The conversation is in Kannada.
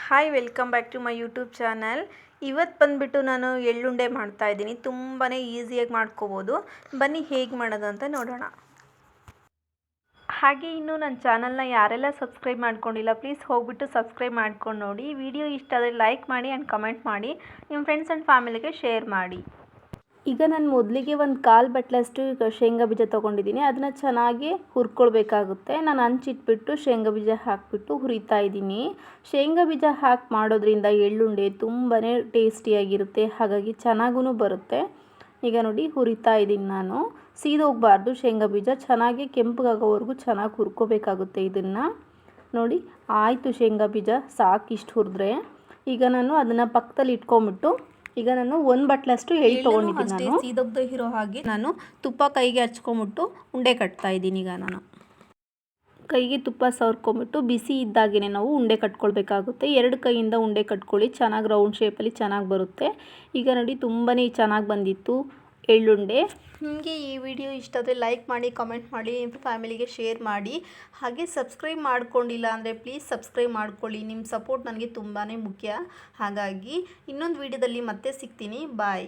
Hi welcome back to my YouTube channel. ಇವತ್ತು ಬಂದುಬಿಟ್ಟು ನಾನು ಎಳ್ಳುಂಡೆ ಮಾಡ್ತಾಯಿದ್ದೀನಿ. ತುಂಬಾ ಈಸಿಯಾಗಿ ಮಾಡ್ಕೋಬೋದು. ಬನ್ನಿ ಹೇಗೆ ಮಾಡೋದು ಅಂತ ನೋಡೋಣ. ಹಾಗೆ ಇನ್ನೂ ನನ್ನ ಚಾನಲ್ನ ಯಾರೆಲ್ಲ ಸಬ್ಸ್ಕ್ರೈಬ್ ಮಾಡ್ಕೊಂಡಿಲ್ಲ ಪ್ಲೀಸ್ ಹೋಗ್ಬಿಟ್ಟು ಸಬ್ಸ್ಕ್ರೈಬ್ ಮಾಡ್ಕೊಂಡು ನೋಡಿ. ವಿಡಿಯೋ ಇಷ್ಟ ಆದರೆ ಲೈಕ್ ಮಾಡಿ ಆ್ಯಂಡ್ ಕಮೆಂಟ್ ಮಾಡಿ. ನಿಮ್ಮ ಫ್ರೆಂಡ್ಸ್ ಆ್ಯಂಡ್ ಫ್ಯಾಮಿಲಿಗೆ ಶೇರ್ ಮಾಡಿ. ಈಗ ನಾನು ಮೊದಲಿಗೆ ಒಂದು 1/4 ಬಟ್ಲಷ್ಟು ಶೇಂಗಾ ಬೀಜ ತೊಗೊಂಡಿದ್ದೀನಿ. ಅದನ್ನು ಚೆನ್ನಾಗಿ ಹುರ್ಕೊಳ್ಬೇಕಾಗುತ್ತೆ. ನಾನು ಹಂಚಿಟ್ಬಿಟ್ಟು ಶೇಂಗಾ ಬೀಜ ಹಾಕಿಬಿಟ್ಟು ಹುರಿತಾ ಇದ್ದೀನಿ. ಶೇಂಗಾ ಬೀಜ ಹಾಕಿ ಮಾಡೋದ್ರಿಂದ ಎಳ್ಳುಂಡೆ ತುಂಬಾ ಟೇಸ್ಟಿಯಾಗಿರುತ್ತೆ, ಹಾಗಾಗಿ ಚೆನ್ನಾಗೂ ಬರುತ್ತೆ. ಈಗ ನೋಡಿ ಹುರಿತಾ ಇದ್ದೀನಿ ನಾನು. ಸೀದೋಗಬಾರ್ದು, ಶೇಂಗಾ ಬೀಜ ಚೆನ್ನಾಗಿ ಕೆಂಪಗಾಗೋವರೆಗೂ ಚೆನ್ನಾಗಿ ಹುರ್ಕೋಬೇಕಾಗುತ್ತೆ. ಇದನ್ನು ನೋಡಿ ಆಯಿತು, ಶೇಂಗಾ ಬೀಜ ಸಾಕು ಇಷ್ಟು ಹುರಿದ್ರೆ. ಈಗ ನಾನು ಅದನ್ನು ಪಕ್ಕದಲ್ಲಿ ಇಟ್ಕೊಂಬಿಟ್ಟು ಈಗ ನಾನು 1 ಬಟ್ಲಷ್ಟು ಎಳ್ಳು ತೊಗೊಂಡಿದ್ದೀನಿ. ನಾನು ಸೀದೋಗದೆ ಇರೋ ಹಾಗೆ ನಾನು ತುಪ್ಪ ಕೈಗೆ ಹಚ್ಕೊಂಬಿಟ್ಟು ಉಂಡೆ ಕಟ್ತಾ ಇದ್ದೀನಿ. ಈಗ ನಾನು ಕೈಗೆ ತುಪ್ಪ ಸವರ್ಕೊಂಬಿಟ್ಟು ಬಿಸಿ ಇದ್ದಾಗೇ ನಾವು ಉಂಡೆ ಕಟ್ಕೊಳ್ಬೇಕಾಗುತ್ತೆ. 2 ಕೈಯಿಂದ ಉಂಡೆ ಕಟ್ಕೊಳ್ಳಿ, ಚೆನ್ನಾಗಿ ರೌಂಡ್ ಶೇಪಲ್ಲಿ ಚೆನ್ನಾಗಿ ಬರುತ್ತೆ. ಈಗ ನೋಡಿ ತುಂಬಾ ಚೆನ್ನಾಗಿ ಬಂದಿತ್ತು ಎಳ್ಳುಂಡೆ. ನಿಮಗೆ ಈ ವಿಡಿಯೋ ಇಷ್ಟ ಆದರೆ ಲೈಕ್ ಮಾಡಿ, ಕಮೆಂಟ್ ಮಾಡಿ, ನಿಮ್ಮ ಫ್ಯಾಮಿಲಿಗೆ ಶೇರ್ ಮಾಡಿ. ಹಾಗೆ ಸಬ್ಸ್ಕ್ರೈಬ್ ಮಾಡ್ಕೊಂಡಿಲ್ಲ ಅಂದರೆ ಪ್ಲೀಸ್ ಸಬ್ಸ್ಕ್ರೈಬ್ ಮಾಡ್ಕೊಳ್ಳಿ. ನಿಮ್ಮ ಸಪೋರ್ಟ್ ನನಗೆ ತುಂಬಾ ಮುಖ್ಯ. ಹಾಗಾಗಿ ಇನ್ನೊಂದು ವಿಡಿಯೋದಲ್ಲಿ ಮತ್ತೆ ಸಿಗ್ತೀನಿ. ಬಾಯ್.